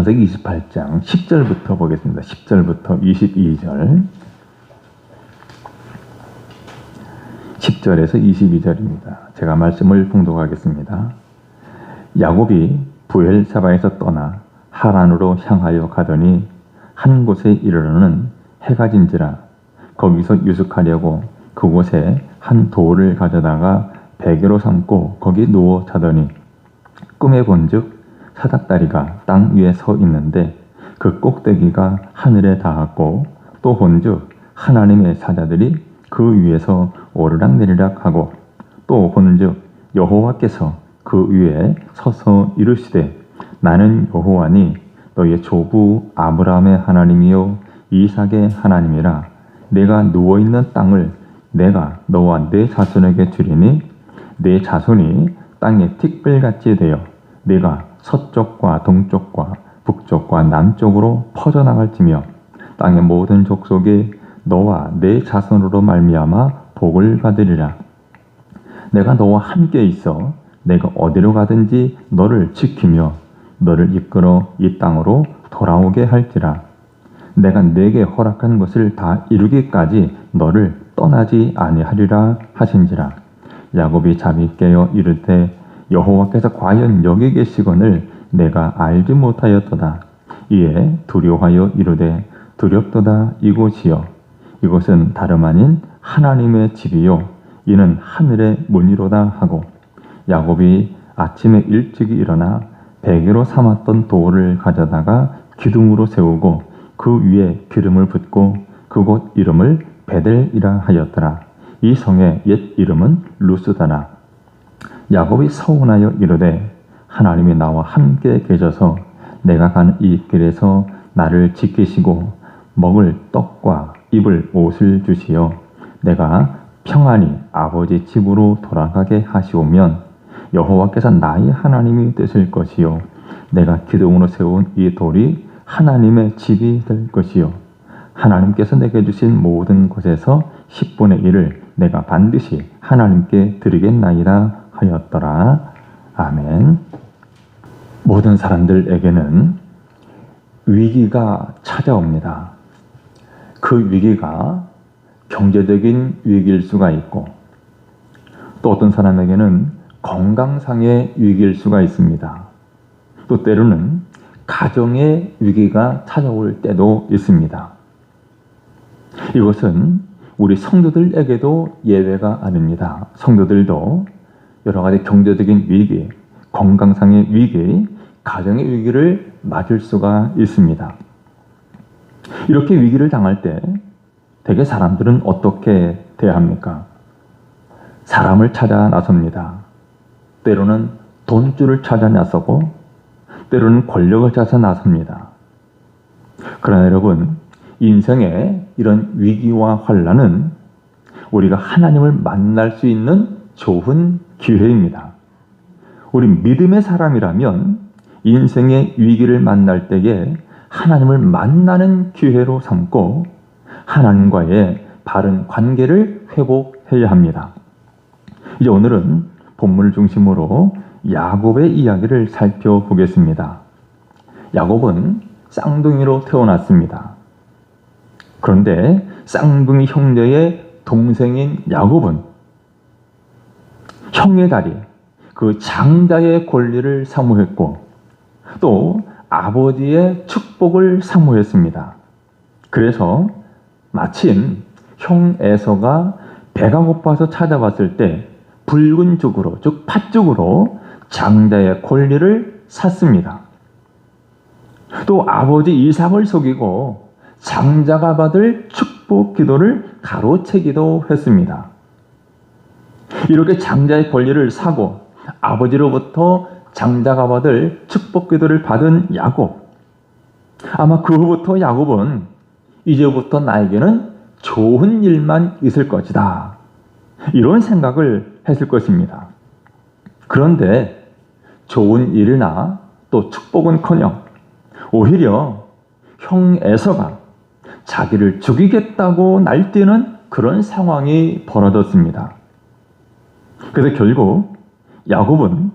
창세기 28장 10절부터 보겠습니다. 10절부터 22절. 10절에서 22절입니다. 제가 말씀을 봉독하겠습니다. 야곱이 부엘세바에서 떠나 하란으로 향하여 가더니 한 곳에 이르러는 해가 진지라. 거기서 유숙하려고 그곳에 한 돌을 가져다가 베개로 삼고 거기 누워 자더니 꿈에 본즉 사닥다리가 땅 위에 서 있는데 그 꼭대기가 하늘에 닿았고, 또 본즉 하나님의 사자들이 그 위에서 오르락내리락 하고, 또 본즉 여호와께서 그 위에 서서 이르시되 나는 여호와니 너의 조부 아브라함의 하나님이요 이삭의 하나님이라. 내가 누워있는 땅을 내가 너와 내 자손에게 주리니 내 자손이 땅의 티끌같이 되어 내가 서쪽과 동쪽과 북쪽과 남쪽으로 퍼져나갈지며 땅의 모든 족속이 너와 내 자손으로 말미암아 복을 받으리라. 내가 너와 함께 있어 내가 어디로 가든지 너를 지키며 너를 이끌어 이 땅으로 돌아오게 할지라. 내가 내게 허락한 것을 다 이루기까지 너를 떠나지 아니하리라 하신지라. 야곱이 잠이 깨어 이르되 여호와께서 과연 여기 계시거늘 내가 알지 못하였도다. 이에 두려워하여 이르되 두렵도다 이곳이여. 이곳은 다름 아닌 하나님의 집이요 이는 하늘의 문이로다 하고, 야곱이 아침에 일찍이 일어나 베개로 삼았던 돌을 가져다가 기둥으로 세우고 그 위에 기름을 붓고 그곳 이름을 베델이라 하였더라. 이 성의 옛 이름은 루스다나. 야곱이 서운하여 이르되 하나님이 나와 함께 계셔서 내가 가는 이 길에서 나를 지키시고 먹을 떡과 입을 옷을 주시어 내가 평안히 아버지 집으로 돌아가게 하시오면 여호와께서 나의 하나님이 되실 것이요 내가 기둥으로 세운 이 돌이 하나님의 집이 될 것이요 하나님께서 내게 주신 모든 것에서 10분의 1을 내가 반드시 하나님께 드리겠나이다 하였더라. 아멘. 모든 사람들에게는 위기가 찾아옵니다. 그 위기가 경제적인 위기일 수가 있고, 또 어떤 사람에게는 건강상의 위기일 수가 있습니다. 또 때로는 가정의 위기가 찾아올 때도 있습니다. 이것은 우리 성도들에게도 예외가 아닙니다. 성도들도 여러 가지 경제적인 위기, 건강상의 위기, 가정의 위기를 맞을 수가 있습니다. 이렇게 위기를 당할 때 대개 사람들은 어떻게 대합니까? 사람을 찾아 나섭니다. 때로는 돈줄을 찾아 나서고 때로는 권력을 찾아 나섭니다. 그러나 여러분, 인생의 이런 위기와 환난은 우리가 하나님을 만날 수 있는 좋은 기회입니다. 우리 믿음의 사람이라면 인생의 위기를 만날 때에 하나님을 만나는 기회로 삼고 하나님과의 바른 관계를 회복해야 합니다. 이제 오늘은 본문을 중심으로 야곱의 이야기를 살펴보겠습니다. 야곱은 쌍둥이로 태어났습니다. 그런데 쌍둥이 형제의 동생인 야곱은 형의 다리, 그 장자의 권리를 사모했고 또 아버지의 축복을 사모했습니다. 그래서 마침 형 에서가 배가 고파서 찾아왔을 때 붉은 죽으로, 즉 팥죽으로 장자의 권리를 샀습니다. 또 아버지 이삭을 속이고 장자가 받을 축복 기도를 가로채기도 했습니다. 이렇게 장자의 권리를 사고 아버지로부터 장자가 받을 축복 기도를 받은 야곱, 아마 그 후부터 야곱은 이제부터 나에게는 좋은 일만 있을 것이다, 이런 생각을 했을 것입니다. 그런데 좋은 일이나 또 축복은커녕 오히려 형 에서가 자기를 죽이겠다고 날뛰는 그런 상황이 벌어졌습니다. 그래서 결국 야곱은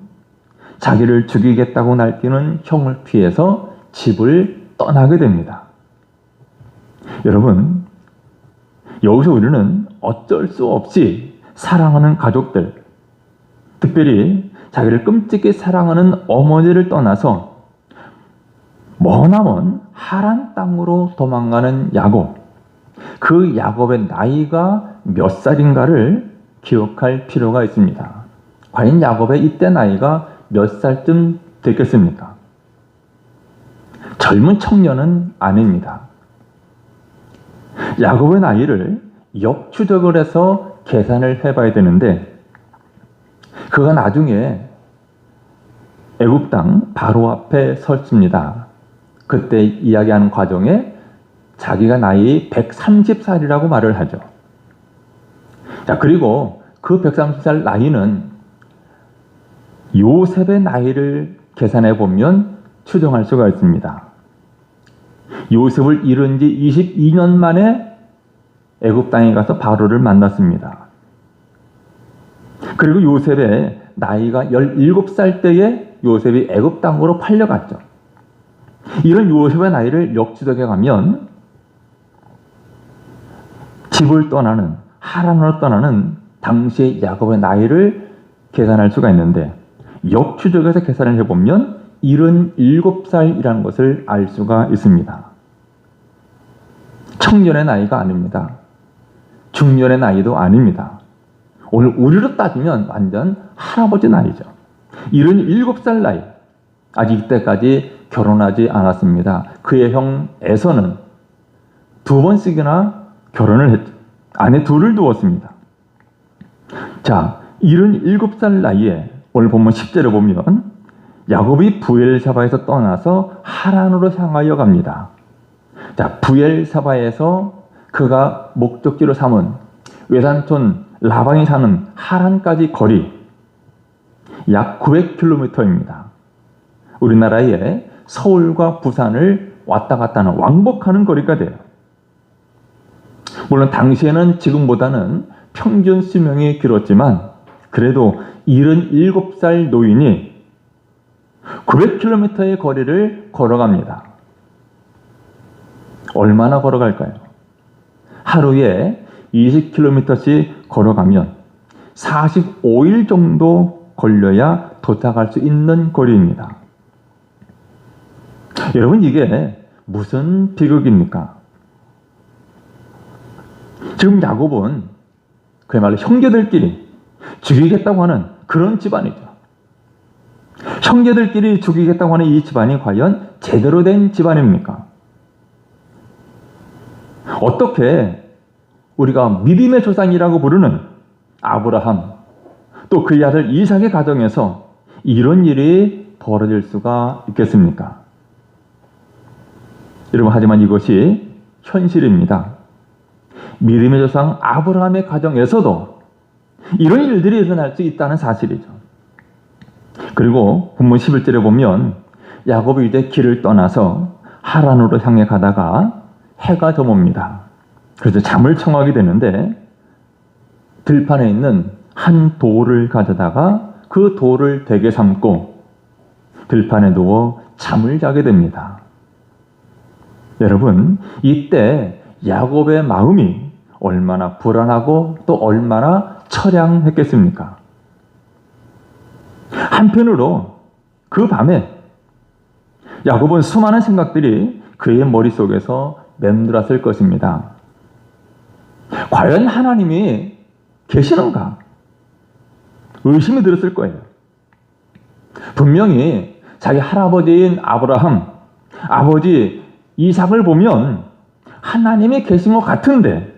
자기를 죽이겠다고 날뛰는 형을 피해서 집을 떠나게 됩니다. 여러분, 여기서 우리는 어쩔 수 없이 사랑하는 가족들, 특별히 자기를 끔찍히 사랑하는 어머니를 떠나서 머나먼 하란 땅으로 도망가는 야곱, 그 야곱의 나이가 몇 살인가를 기억할 필요가 있습니다. 과연 야곱의 이때 나이가 몇 살쯤 됐겠습니까? 젊은 청년은 아닙니다. 야곱의 나이를 역추적을 해서 계산을 해봐야 되는데, 그가 나중에 애굽 땅 바로 앞에 섰습니다. 그때 이야기하는 과정에 자기가 나이 130살이라고 말을 하죠. 자, 그리고 그 130살 나이는 요셉의 나이를 계산해 보면 추정할 수가 있습니다. 요셉을 잃은 지 22년 만에 애굽 땅에 가서 바로를 만났습니다. 그리고 요셉의 나이가 17살 때에 요셉이 애굽 땅으로 팔려갔죠. 이런 요셉의 나이를 역추적해 가면 집을 떠나는, 하란으로 떠나는 당시의 야곱의 나이를 계산할 수가 있는데, 역추적해서 계산을 해보면 77살이라는 것을 알 수가 있습니다. 청년의 나이가 아닙니다. 중년의 나이도 아닙니다. 오늘 우리로 따지면 완전 할아버지 나이죠. 77살 나이. 아직 이때까지 결혼하지 않았습니다. 그의 형 에서는 2번씩이나 결혼을 했죠. 아내 둘을 두었습니다. 자, 77살 나이에 오늘 본문 10절에 보면 야곱이 부엘사바에서 떠나서 하란으로 향하여 갑니다. 자, 부엘사바에서 그가 목적지로 삼은 외삼촌 라반이 사는 하란까지 거리 약 900km입니다. 우리나라의 서울과 부산을 왔다 갔다 하는 왕복하는 거리가 돼요. 물론 당시에는 지금보다는 평균 수명이 길었지만 그래도 77살 노인이 900km의 거리를 걸어갑니다. 얼마나 걸어갈까요? 하루에 20km씩 걸어가면 45일 정도 걸려야 도착할 수 있는 거리입니다. 여러분, 이게 무슨 비극입니까? 지금 야곱은 그야말로 형제들끼리 죽이겠다고 하는 그런 집안이죠. 형제들끼리 죽이겠다고 하는 이 집안이 과연 제대로 된 집안입니까? 어떻게 우리가 믿음의 조상이라고 부르는 아브라함, 또 그의 아들 이삭의 가정에서 이런 일이 벌어질 수가 있겠습니까? 여러분, 하지만 이것이 현실입니다. 믿음의 조상 아브라함의 가정에서도 이런 일들이 일어날 수 있다는 사실이죠. 그리고 본문 11절에 보면 야곱이 이제 길을 떠나서 하란으로 향해 가다가 해가 저뭅니다. 그래서 잠을 청하게 되는데 들판에 있는 한 돌을 가져다가 그 돌을 대게 삼고 들판에 누워 잠을 자게 됩니다. 여러분, 이때 야곱의 마음이 얼마나 불안하고 또 얼마나 처량했겠습니까? 한편으로 그 밤에 야곱은 수많은 생각들이 그의 머릿속에서 맴돌았을 것입니다. 과연 하나님이 계시는가? 의심이 들었을 거예요. 분명히 자기 할아버지인 아브라함, 아버지 이삭을 보면 하나님이 계신 것 같은데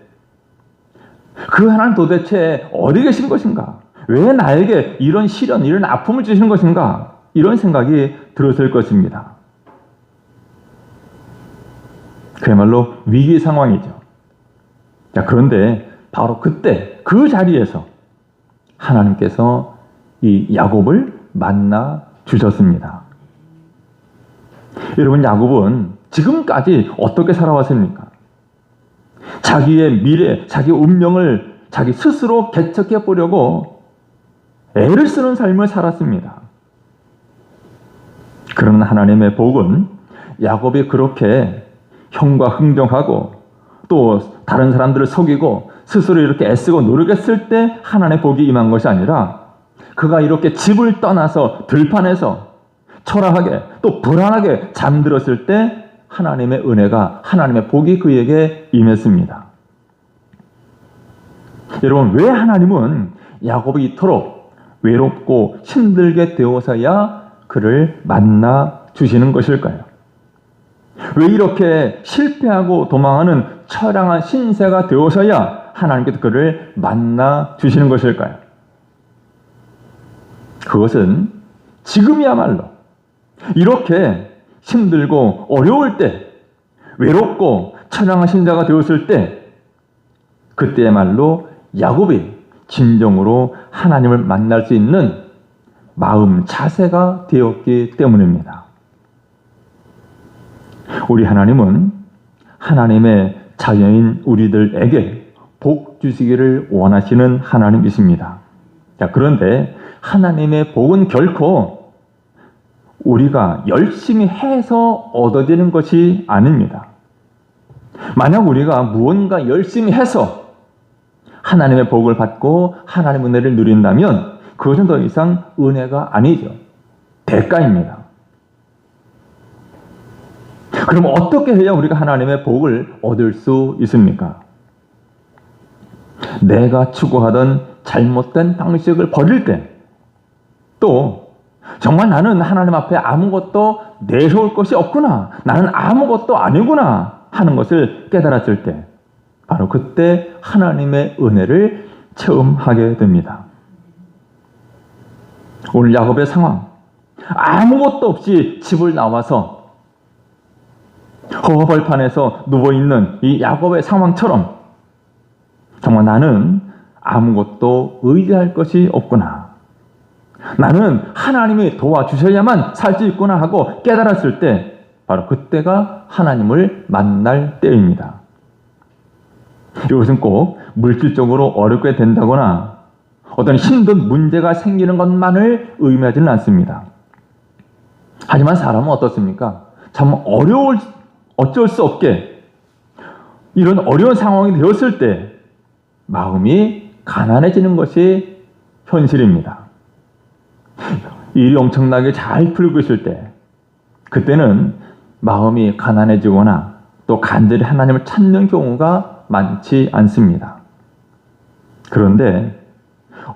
그 하나님 도대체 어디 계신 것인가? 왜 나에게 이런 시련, 이런 아픔을 주시는 것인가? 이런 생각이 들었을 것입니다. 그야말로 위기 상황이죠. 자, 그런데 바로 그때 그 자리에서 하나님께서 이 야곱을 만나 주셨습니다. 여러분, 야곱은 지금까지 어떻게 살아왔습니까? 자기의 미래, 자기 운명을 자기 스스로 개척해 보려고 애를 쓰는 삶을 살았습니다. 그러나 하나님의 복은 야곱이 그렇게 형과 흥정하고 또 다른 사람들을 속이고 스스로 이렇게 애쓰고 노력했을 때 하나님의 복이 임한 것이 아니라 그가 이렇게 집을 떠나서 들판에서 초라하게 또 불안하게 잠들었을 때 하나님의 은혜가, 하나님의 복이 그에게 임했습니다. 여러분, 왜 하나님은 야곱이 이토록 외롭고 힘들게 되어서야 그를 만나 주시는 것일까요? 왜 이렇게 실패하고 도망하는 처량한 신세가 되어서야 하나님께서 그를 만나 주시는 것일까요? 그것은 지금이야말로 이렇게 힘들고 어려울 때, 외롭고 처량한 신세가 되었을 때, 그때야말로 야곱이 진정으로 하나님을 만날 수 있는 마음 자세가 되었기 때문입니다. 우리 하나님은 하나님의 자녀인 우리들에게 복 주시기를 원하시는 하나님이십니다. 자, 그런데 하나님의 복은 결코 우리가 열심히 해서 얻어지는 것이 아닙니다. 만약 우리가 무언가 열심히 해서 하나님의 복을 받고 하나님의 은혜를 누린다면 그것은 더 이상 은혜가 아니죠. 대가입니다. 그럼 어떻게 해야 우리가 하나님의 복을 얻을 수 있습니까? 내가 추구하던 잘못된 방식을 버릴 때, 또 정말 나는 하나님 앞에 아무것도 내세울 것이 없구나, 나는 아무것도 아니구나 하는 것을 깨달았을 때, 바로 그때 하나님의 은혜를 체험하게 됩니다. 오늘 야곱의 상황, 아무것도 없이 집을 나와서 허허벌판에서 누워있는 이 야곱의 상황처럼 정말 나는 아무것도 의지할 것이 없구나, 나는 하나님이 도와주셔야만 살 수 있구나 하고 깨달았을 때 바로 그때가 하나님을 만날 때입니다. 이것은 꼭 물질적으로 어렵게 된다거나 어떤 힘든 문제가 생기는 것만을 의미하지는 않습니다. 하지만 사람은 어떻습니까? 참 어쩔 수 없게 이런 어려운 상황이 되었을 때 마음이 가난해지는 것이 현실입니다. 일이 엄청나게 잘 풀고 있을 때, 그때는 마음이 가난해지거나 또 간절히 하나님을 찾는 경우가 많지 않습니다. 그런데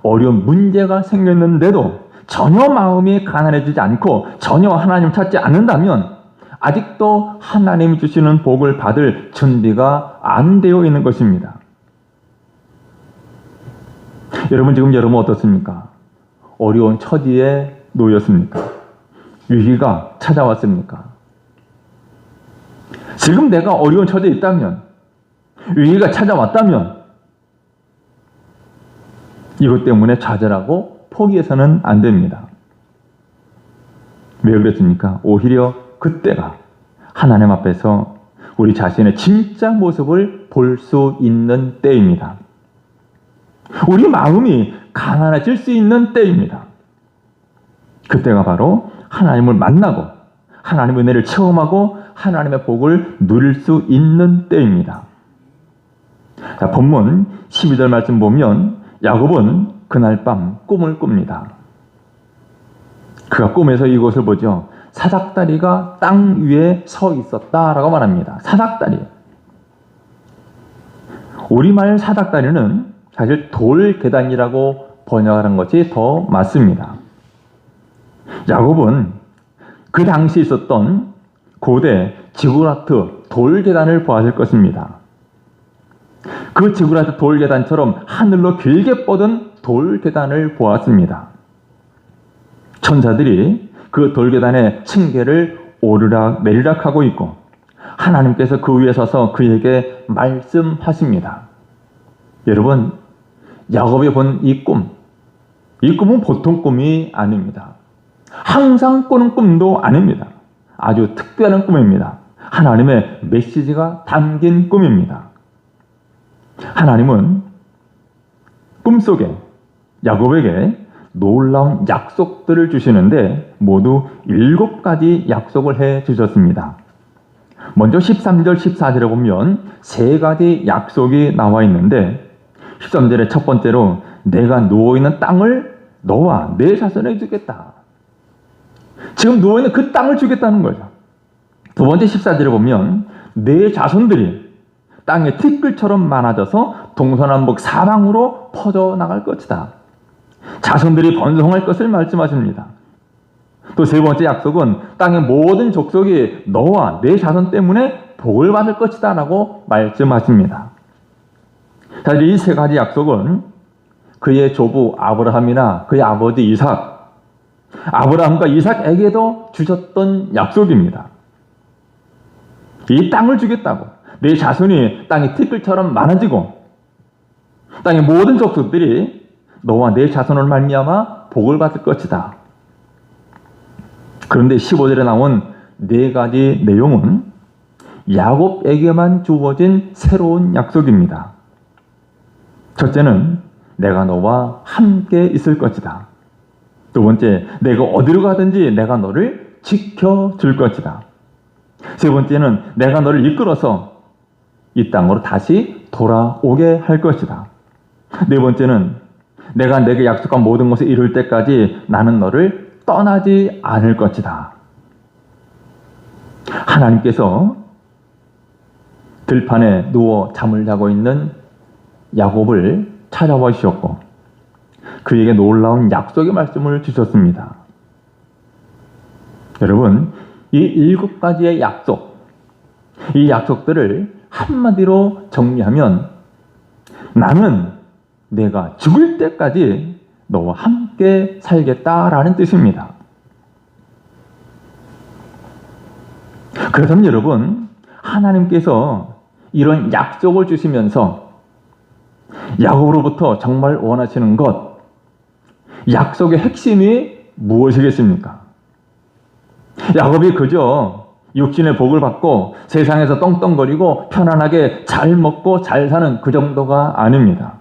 어려운 문제가 생겼는데도 전혀 마음이 가난해지지 않고 전혀 하나님을 찾지 않는다면 아직도 하나님이 주시는 복을 받을 준비가 안 되어 있는 것입니다. 여러분, 지금 여러분 어떻습니까? 어려운 처지에 놓였습니까? 위기가 찾아왔습니까? 지금 내가 어려운 처지에 있다면, 위기가 찾아왔다면 이것 때문에 좌절하고 포기해서는 안 됩니다. 왜 그랬습니까? 오히려 그때가 하나님 앞에서 우리 자신의 진짜 모습을 볼 수 있는 때입니다. 우리 마음이 가난해질 수 있는 때입니다. 그때가 바로 하나님을 만나고 하나님의 은혜를 체험하고 하나님의 복을 누릴 수 있는 때입니다. 자, 본문 12절 말씀 보면 야곱은 그날 밤 꿈을 꿉니다. 그가 꿈에서 이것을 보죠. 사닥다리가 땅 위에 서 있었다라고 말합니다. 사닥다리. 우리말 사닥다리는 사실 돌 계단이라고 번역하는 것이 더 맞습니다. 야곱은 그 당시 있었던 고대 지구라트 돌 계단을 보았을 것입니다. 그 지구라트 돌 계단처럼 하늘로 길게 뻗은 돌 계단을 보았습니다. 천사들이 그 돌 계단의 층계를 오르락 내리락 하고 있고 하나님께서 그 위에 서서 그에게 말씀하십니다. 여러분, 야곱이 본 이 꿈은 보통 꿈이 아닙니다. 항상 꾸는 꿈도 아닙니다. 아주 특별한 꿈입니다. 하나님의 메시지가 담긴 꿈입니다. 하나님은 꿈속에 야곱에게 약속들을 주시는데 모두 7가지 약속을 해 주셨습니다. 먼저 13절, 14절에 보면 세 가지 약속이 나와 있는데 13절에 첫 번째로 내가 누워있는 땅을 너와 내 자손에게 주겠다. 지금 누워있는 그 땅을 주겠다는 거죠. 두 번째 14절에 보면 내 자손들이 땅의 티끌처럼 많아져서 동서남북 사방으로 퍼져나갈 것이다. 자손들이 번성할 것을 말씀하십니다. 또 세 번째 약속은 땅의 모든 족속이 너와 내 자손 때문에 복을 받을 것이다 라고 말씀하십니다. 사실 이 세 가지 약속은 그의 조부 아브라함이나 그의 아버지 이삭, 아브라함과 이삭에게도 주셨던 약속입니다. 이 땅을 주겠다고, 내 자손이 땅의 티끌처럼 많아지고 땅의 모든 족속들이 너와 내 자손을 말미암아 복을 받을 것이다. 그런데 15절에 나온 네 가지 내용은 야곱에게만 주어진 새로운 약속입니다. 첫째는 내가 너와 함께 있을 것이다. 두 번째, 내가 어디로 가든지 내가 너를 지켜줄 것이다. 세 번째는 내가 너를 이끌어서 이 땅으로 다시 돌아오게 할 것이다. 네 번째는 내가 내게 약속한 모든 것을 이룰 때까지 나는 너를 떠나지 않을 것이다. 하나님께서 들판에 누워 잠을 자고 있는 야곱을 찾아보셨고 그에게 놀라운 약속의 말씀을 주셨습니다. 여러분, 이 7가지의 약속, 이 약속들을 한마디로 정리하면 나는 내가 죽을 때까지 너와 함께 살겠다라는 뜻입니다. 그렇다면 여러분, 하나님께서 이런 약속을 주시면서 야곱으로부터 정말 원하시는 것, 약속의 핵심이 무엇이겠습니까? 야곱이 그저 육신의 복을 받고 세상에서 떵떵거리고 편안하게 잘 먹고 잘 사는 그 정도가 아닙니다.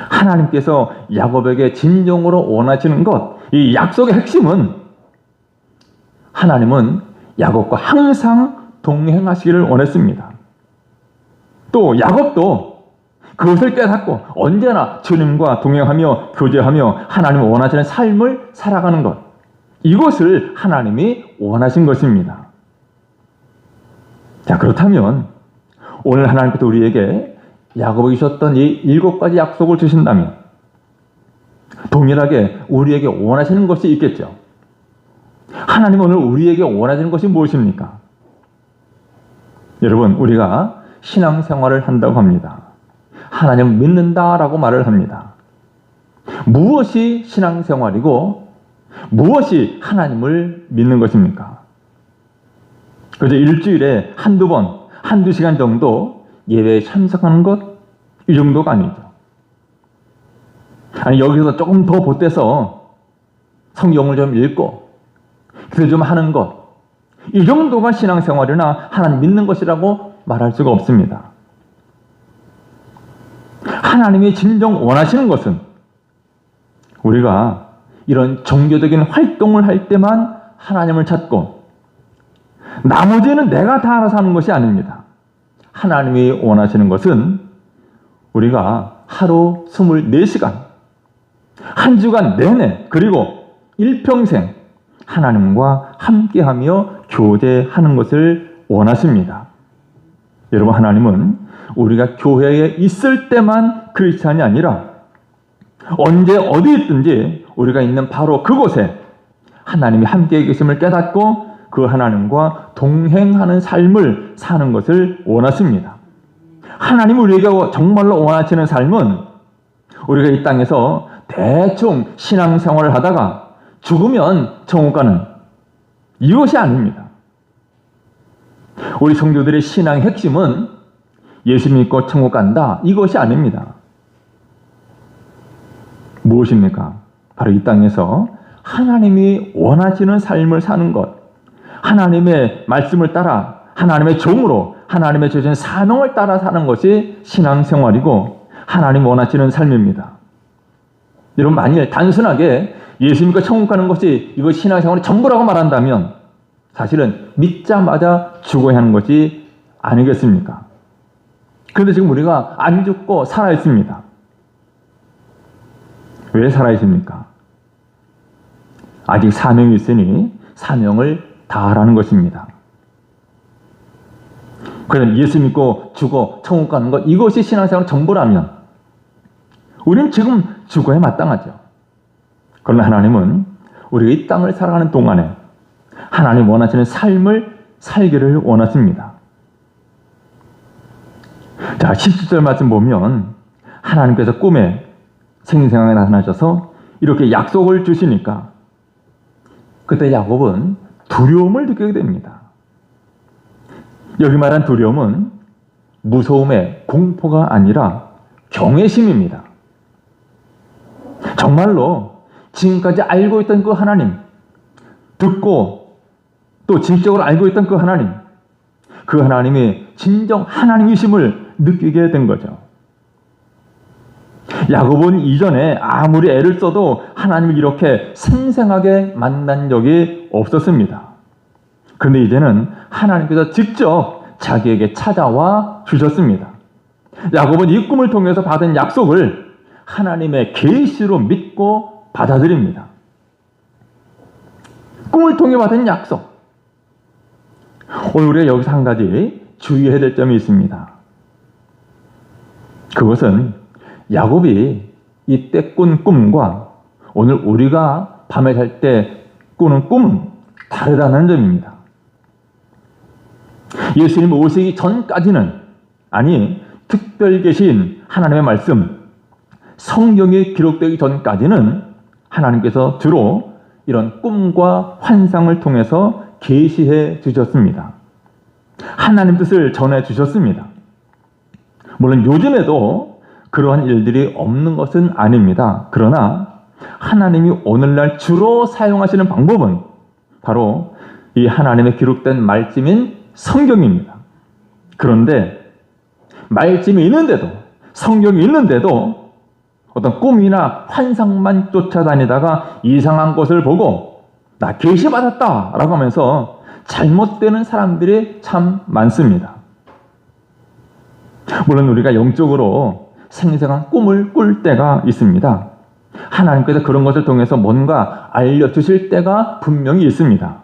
하나님께서 야곱에게 진정으로 원하시는 것, 이 약속의 핵심은 하나님은 야곱과 항상 동행하시기를 원했습니다. 또 야곱도 그것을 깨닫고 언제나 주님과 동행하며 교제하며 하나님이 원하시는 삶을 살아가는 것, 이것을 하나님이 원하신 것입니다. 자, 그렇다면 오늘 하나님께서 우리에게 야곱에게 주셨던 이 7가지 약속을 주신다면 동일하게 우리에게 원하시는 것이 있겠죠. 하나님은 오늘 우리에게 원하시는 것이 무엇입니까? 여러분, 우리가 신앙생활을 한다고 합니다. 하나님을 믿는다라고 말을 합니다. 무엇이 신앙생활이고 무엇이 하나님을 믿는 것입니까? 그저 일주일에 한두 번, 한두 시간 정도 예배에 참석하는 것, 이 정도가 아니죠. 아니, 여기서 조금 더 보태서 성경을 좀 읽고 기도 좀 하는 것, 이 정도가 신앙생활이나 하나님 믿는 것이라고 말할 수가 없습니다. 하나님이 진정 원하시는 것은 우리가 이런 종교적인 활동을 할 때만 하나님을 찾고 나머지는 내가 다 알아서 하는 것이 아닙니다. 하나님이 원하시는 것은 우리가 하루 24시간, 한 주간 내내, 그리고 일평생 하나님과 함께하며 교제하는 것을 원하십니다. 여러분, 하나님은 우리가 교회에 있을 때만 크리스찬이 아니라 언제 어디 있든지 우리가 있는 바로 그곳에 하나님이 함께 계심을 깨닫고 그 하나님과 동행하는 삶을 사는 것을 원하십니다. 하나님이 우리에게 정말로 원하시는 삶은 우리가 이 땅에서 대충 신앙생활을 하다가 죽으면 천국 가는 이것이 아닙니다. 우리 성도들의 신앙의 핵심은 예수 믿고 천국 간다, 이것이 아닙니다. 무엇입니까? 바로 이 땅에서 하나님이 원하시는 삶을 사는 것, 하나님의 말씀을 따라 하나님의 종으로 하나님의 주신 사명을 따라 사는 것이 신앙생활이고 하나님 원하시는 삶입니다. 여러분, 만일 단순하게 예수 믿고 천국 가는 것이 이거 신앙생활이 전부라고 말한다면 사실은 믿자마자 죽어야 하는 것이 아니겠습니까? 그런데 지금 우리가 안 죽고 살아있습니다. 왜 살아있습니까? 아직 사명이 있으니 사명을 다하라는 것입니다. 그럼 예수 믿고 죽어 천국 가는 것, 이것이 신앙생활 전부라면 우리는 지금 죽어야 마땅하죠. 그러나 하나님은 우리가 이 땅을 살아가는 동안에 하나님 원하시는 삶을 살기를 원하십니다. 자, 17절 말씀 보면 하나님께서 꿈에 생생하게 나타나셔서 이렇게 약속을 주시니까 그때 야곱은 두려움을 느끼게 됩니다. 여기 말한 두려움은 무서움의 공포가 아니라 경외심입니다. 정말로 지금까지 알고 있던 그 하나님, 듣고 또 지식적으로 알고 있던 그 하나님이 진정 하나님이심을 느끼게 된 거죠. 야곱은 이전에 아무리 애를 써도 하나님을 이렇게 생생하게 만난 적이 없었습니다. 그런데 이제는 하나님께서 직접 자기에게 찾아와 주셨습니다. 야곱은 이 꿈을 통해서 받은 약속을 하나님의 계시로 믿고 받아들입니다. 꿈을 통해 받은 약속. 오늘 우리가 여기서 한 가지 주의해야 될 점이 있습니다. 그것은 야곱이 이때 꾼 꿈과 오늘 우리가 밤에 잘 때 꾸는 꿈은 다르다는 점입니다. 예수님 오시기 전까지는, 아니 특별 계신 하나님의 말씀, 성경에 기록되기 전까지는 하나님께서 주로 이런 꿈과 환상을 통해서 계시해 주셨습니다. 하나님 뜻을 전해 주셨습니다. 물론 요즘에도 그러한 일들이 없는 것은 아닙니다. 그러나 하나님이 오늘날 주로 사용하시는 방법은 바로 이 하나님의 기록된 말씀인 성경입니다. 그런데 말씀이 있는데도, 성경이 있는데도 어떤 꿈이나 환상만 쫓아다니다가 이상한 것을 보고 나 계시받았다 라고 하면서 잘못되는 사람들이 참 많습니다. 물론 우리가 영적으로 생생한 꿈을 꿀 때가 있습니다. 하나님께서 그런 것을 통해서 뭔가 알려주실 때가 분명히 있습니다.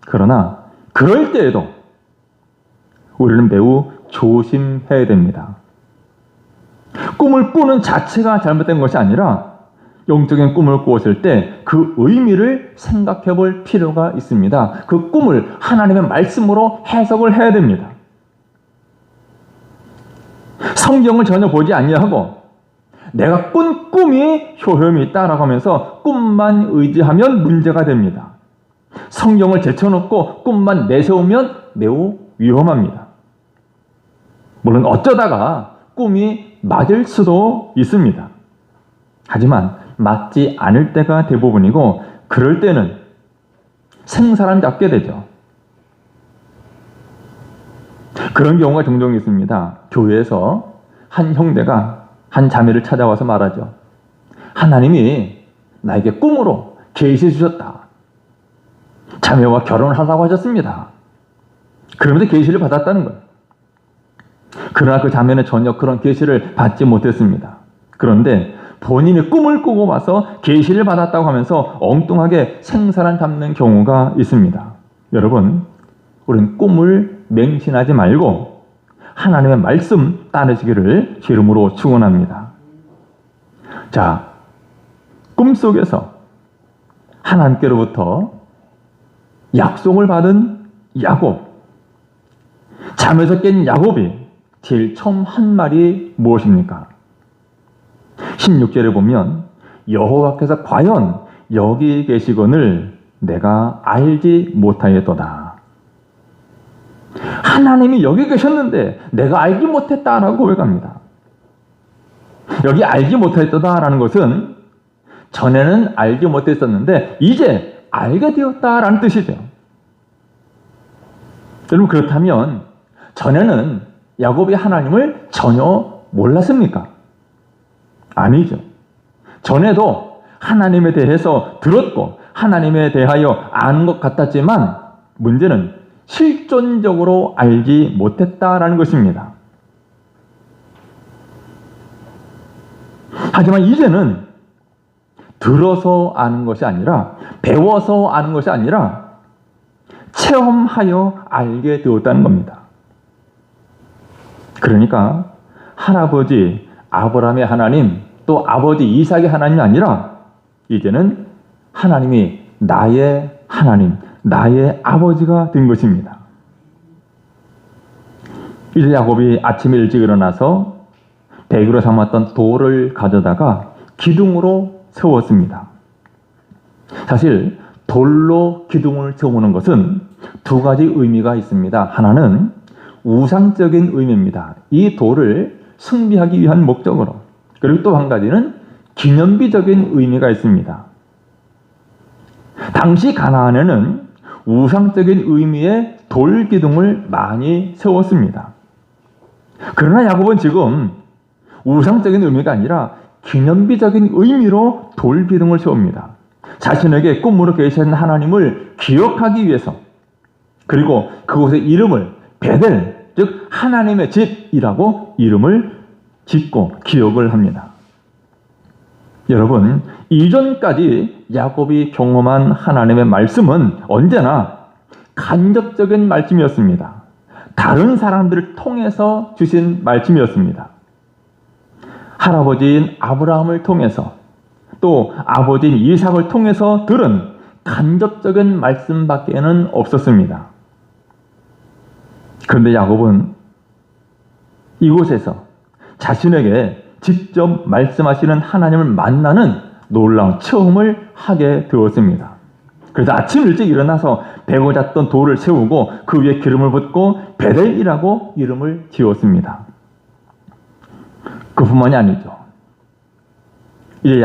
그러나 그럴 때에도 우리는 매우 조심해야 됩니다. 꿈을 꾸는 자체가 잘못된 것이 아니라 영적인 꿈을 꾸었을 때 그 의미를 생각해 볼 필요가 있습니다. 그 꿈을 하나님의 말씀으로 해석을 해야 됩니다. 성경을 전혀 보지 아니하고 내가 꾼 꿈이 효험이 있다라고 하면서 꿈만 의지하면 문제가 됩니다. 성경을 제쳐놓고 꿈만 내세우면 매우 위험합니다. 물론 어쩌다가 꿈이 맞을 수도 있습니다. 하지만 맞지 않을 때가 대부분이고 그럴 때는 생사람 잡게 되죠. 그런 경우가 종종 있습니다. 교회에서 한 형제가 한 자매를 찾아와서 말하죠. 하나님이 나에게 꿈으로 계시해 주셨다. 자매와 결혼을 하라고 하셨습니다. 그러면서 계시를 받았다는 거예요. 그러나 그 자매는 전혀 그런 계시를 받지 못했습니다. 그런데 본인이 꿈을 꾸고 와서 계시를 받았다고 하면서 엉뚱하게 생사를 잡는 경우가 있습니다. 여러분, 우리는 꿈을 맹신하지 말고 하나님의 말씀 따르시기를 기름으로 축원합니다. 자, 꿈속에서 하나님께로부터 약속을 받은 야곱, 잠에서 깬 야곱이 제일 처음 한 말이 무엇입니까? 16절에 보면 여호와께서 과연 여기 계시거늘 내가 알지 못하였도다. 하나님이 여기 계셨는데 내가 알지 못했다라고 고백합니다. 여기 알지 못했다라는 것은 전에는 알지 못했었는데 이제 알게 되었다라는 뜻이죠. 여러분, 그렇다면 전에는 야곱이 하나님을 전혀 몰랐습니까? 아니죠. 전에도 하나님에 대해서 들었고 하나님에 대하여 아는 것 같았지만 문제는 실존적으로 알지 못했다라는 것입니다. 하지만 이제는 들어서 아는 것이 아니라, 배워서 아는 것이 아니라 체험하여 알게 되었다는 겁니다. 그러니까 할아버지 아브라함의 하나님, 또 아버지 이삭의 하나님이 아니라 이제는 하나님이 나의 하나님, 나의 아버지가 된 것입니다. 이제 야곱이 아침에 일찍 일어나서 배기로 삼았던 돌을 가져다가 기둥으로 세웠습니다. 사실 돌로 기둥을 세우는 것은 두 가지 의미가 있습니다. 하나는 우상적인 의미입니다. 이 돌을 숭배하기 위한 목적으로. 그리고 또 한 가지는 기념비적인 의미가 있습니다. 당시 가나안에는 우상적인 의미의 돌 기둥을 많이 세웠습니다. 그러나 야곱은 지금 우상적인 의미가 아니라 기념비적인 의미로 돌 기둥을 세웁니다. 자신에게 꿈으로 계시는 하나님을 기억하기 위해서, 그리고 그곳의 이름을 베델, 즉 하나님의 집이라고 이름을 짓고 기억을 합니다. 여러분, 이전까지 야곱이 경험한 하나님의 말씀은 언제나 간접적인 말씀이었습니다. 다른 사람들을 통해서 주신 말씀이었습니다. 할아버지인 아브라함을 통해서, 또 아버지인 이삭을 통해서 들은 간접적인 말씀밖에는 없었습니다. 그런데 야곱은 이곳에서 자신에게 직접 말씀하시는 하나님을 만나는 놀라운 체험을 하게 되었습니다. 그래서 아침 일찍 일어나서 베고 잤던 돌을 세우고 그 위에 기름을 붓고 베델이라고 이름을 지었습니다. 그뿐만이 아니죠. 이제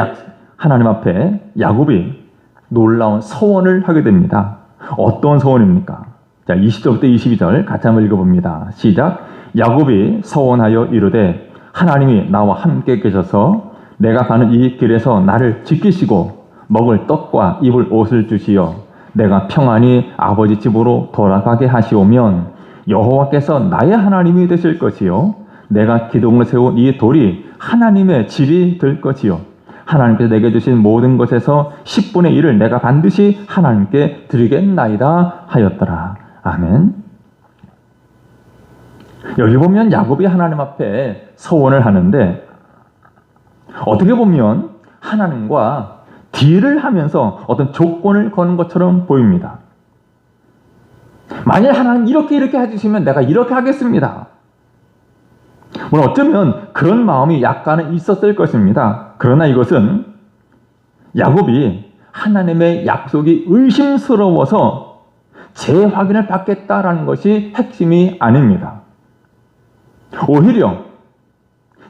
하나님 앞에 야곱이 놀라운 서원을 하게 됩니다. 어떤 서원입니까? 자, 20절부터 22절 같이 한번 읽어봅니다. 시작. 야곱이 서원하여 이르되 하나님이 나와 함께 계셔서 내가 가는 이 길에서 나를 지키시고 먹을 떡과 입을 옷을 주시어 내가 평안히 아버지 집으로 돌아가게 하시오면 여호와께서 나의 하나님이 되실 것이요 내가 기둥으로 세운 이 돌이 하나님의 집이 될 것이요 하나님께서 내게 주신 모든 것에서 10분의 1을 내가 반드시 하나님께 드리겠나이다 하였더라. 아멘. 여기 보면 야곱이 하나님 앞에 서원을 하는데 어떻게 보면 하나님과 딜을 하면서 어떤 조건을 거는 것처럼 보입니다. 만일 하나님 이렇게 해주시면 내가 이렇게 하겠습니다. 물론 어쩌면 그런 마음이 약간은 있었을 것입니다. 그러나 이것은 야곱이 하나님의 약속이 의심스러워서 재확인을 받겠다라는 것이 핵심이 아닙니다. 오히려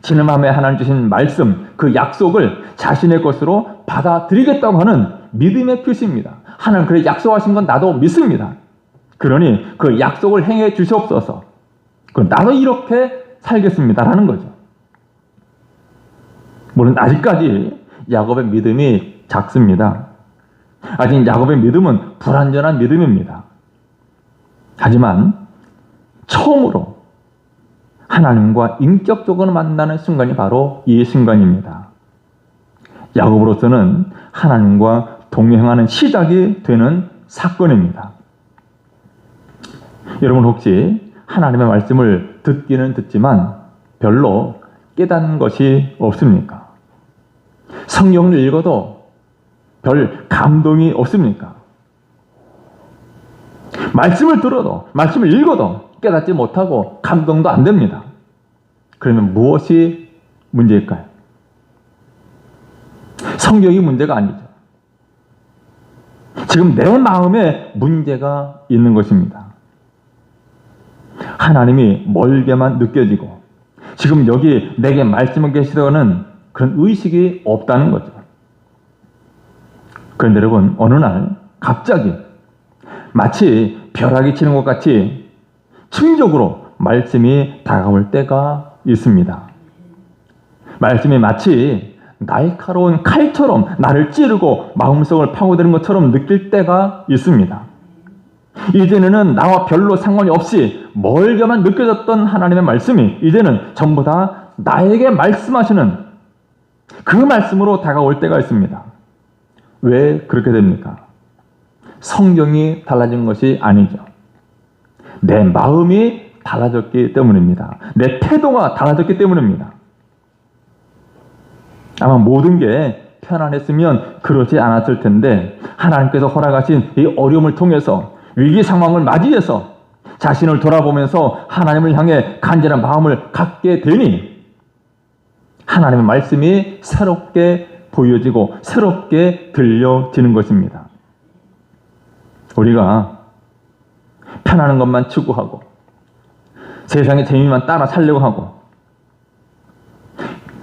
지난밤에 하나님 주신 말씀, 그 약속을 자신의 것으로 받아들이겠다고 하는 믿음의 표시입니다. 하나님 그래 약속하신 건 나도 믿습니다. 그러니 그 약속을 행해 주시옵소서. 나도 이렇게 살겠습니다라는 거죠. 물론 아직까지 야곱의 믿음이 작습니다. 아직 야곱의 믿음은 불완전한 믿음입니다. 하지만 처음으로 하나님과 인격적으로 만나는 순간이 바로 이 순간입니다. 야곱으로서는 하나님과 동행하는 시작이 되는 사건입니다. 여러분 혹시 하나님의 말씀을 듣기는 듣지만 별로 깨닫는 것이 없습니까? 성경을 읽어도 별 감동이 없습니까? 말씀을 들어도, 말씀을 읽어도 깨닫지 못하고 감동도 안 됩니다. 그러면 무엇이 문제일까요? 성경이 문제가 아니죠. 지금 내 마음에 문제가 있는 것입니다. 하나님이 멀게만 느껴지고 지금 여기 내게 말씀을 계시다는 그런 의식이 없다는 거죠. 그런데 여러분 어느 날 갑자기 마치 벼락이 치는 것 같이 충격으로 말씀이 다가올 때가 있습니다. 말씀이 마치 날카로운 칼처럼 나를 찌르고 마음속을 파고드는 것처럼 느낄 때가 있습니다. 이전에는 나와 별로 상관이 없이 멀게만 느껴졌던 하나님의 말씀이 이제는 전부 다 나에게 말씀하시는 그 말씀으로 다가올 때가 있습니다. 왜 그렇게 됩니까? 성경이 달라진 것이 아니죠. 내 마음이 달라졌기 때문입니다. 내 태도가 달라졌기 때문입니다. 아마 모든 게 편안했으면 그러지 않았을 텐데 하나님께서 허락하신 이 어려움을 통해서 위기 상황을 맞이해서 자신을 돌아보면서 하나님을 향해 간절한 마음을 갖게 되니 하나님의 말씀이 새롭게 보여지고 새롭게 들려지는 것입니다. 우리가 편안한 것만 추구하고 세상의 재미만 따라 살려고 하고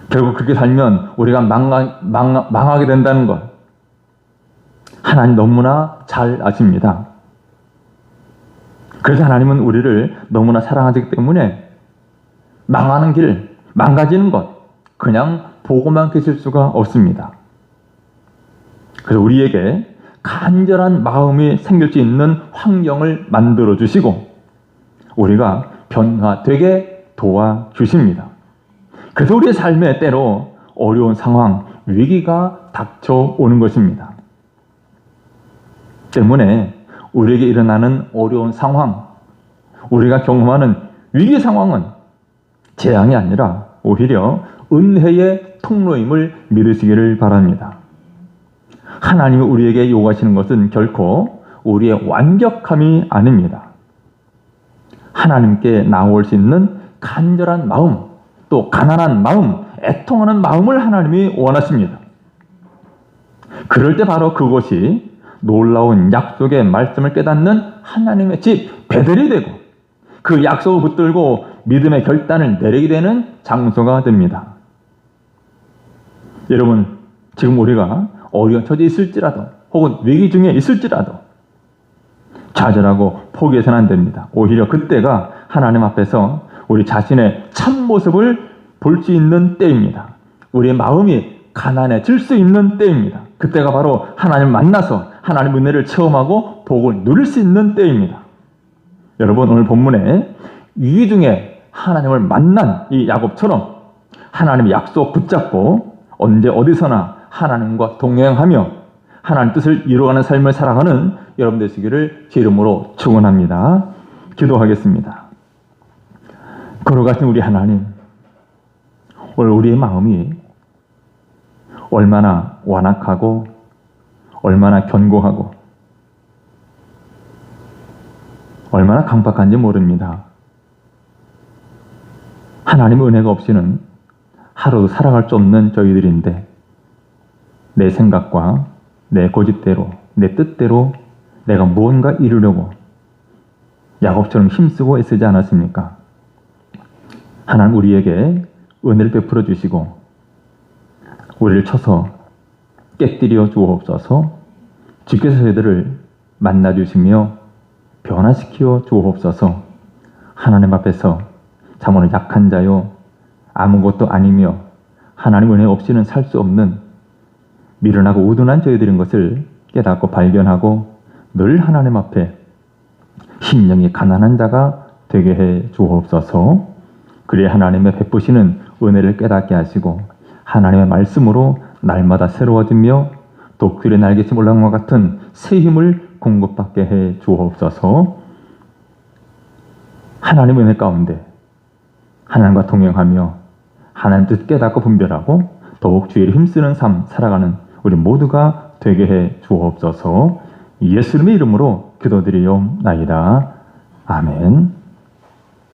결국 그렇게 살면 우리가 망하게 된다는 것 하나님 너무나 잘 아십니다. 그래서 하나님은 우리를 너무나 사랑하기 때문에 망하는 길, 망가지는 것 그냥 보고만 계실 수가 없습니다. 그래서 우리에게 간절한 마음이 생길 수 있는 환경을 만들어 주시고 우리가 변화되게 도와주십니다. 그래서 우리의 삶에 때로 어려운 상황, 위기가 닥쳐오는 것입니다. 때문에 우리에게 일어나는 어려운 상황, 우리가 경험하는 위기 상황은 재앙이 아니라 오히려 은혜의 통로임을 믿으시기를 바랍니다. 하나님이 우리에게 요구하시는 것은 결코 우리의 완벽함이 아닙니다. 하나님께 나올 수 있는 간절한 마음, 또 가난한 마음, 애통하는 마음을 하나님이 원하십니다. 그럴 때 바로 그것이 놀라운 약속의 말씀을 깨닫는 하나님의 집 베델이 되고 그 약속을 붙들고 믿음의 결단을 내리게 되는 장소가 됩니다. 여러분, 지금 우리가 어려운 처지에 있을지라도 혹은 위기 중에 있을지라도 좌절하고 포기해서는 안 됩니다. 오히려 그때가 하나님 앞에서 우리 자신의 참모습을 볼 수 있는 때입니다. 우리의 마음이 가난해질 수 있는 때입니다. 그때가 바로 하나님을 만나서 하나님의 은혜를 체험하고 복을 누릴 수 있는 때입니다. 여러분, 오늘 본문에 위기 중에 하나님을 만난 이 야곱처럼 하나님의 약속 붙잡고 언제 어디서나 하나님과 동행하며 하나님 뜻을 이루어가는 삶을 살아가는 여러분 되시기를 제 이름으로 축원합니다. 기도하겠습니다. 걸어가신 우리 하나님, 오늘 우리의 마음이 얼마나 완악하고 얼마나 견고하고 얼마나 강박한지 모릅니다. 하나님의 은혜가 없이는 하루도 살아갈 수 없는 저희들인데 내 생각과 내 고집대로 내 뜻대로 내가 무언가 이루려고 야곱처럼 힘쓰고 애쓰지 않았습니까? 하나님 우리에게 은혜를 베풀어 주시고 우리를 쳐서 깨뜨려 주옵소서. 주께서 저희들을 만나 주시며 변화시켜 주옵소서. 하나님 앞에서 참으로 약한 자요 아무것도 아니며 하나님 은혜 없이는 살 수 없는 미련하고 우둔한 저희들인 것을 깨닫고 발견하고 늘 하나님 앞에 심령이 가난한 자가 되게 해 주옵소서. 그래야 하나님의 베푸시는 은혜를 깨닫게 하시고 하나님의 말씀으로 날마다 새로워지며 독수리의 날개치 올라간과 같은 새 힘을 공급받게 해 주옵소서. 하나님의 은혜 가운데 하나님과 동행하며 하나님 뜻 깨닫고 분별하고 더욱 주의를 힘쓰는 삶 살아가는 우리 모두가 되게 해 주옵소서. 예수님의 이름으로 기도드리옵나이다. 아멘.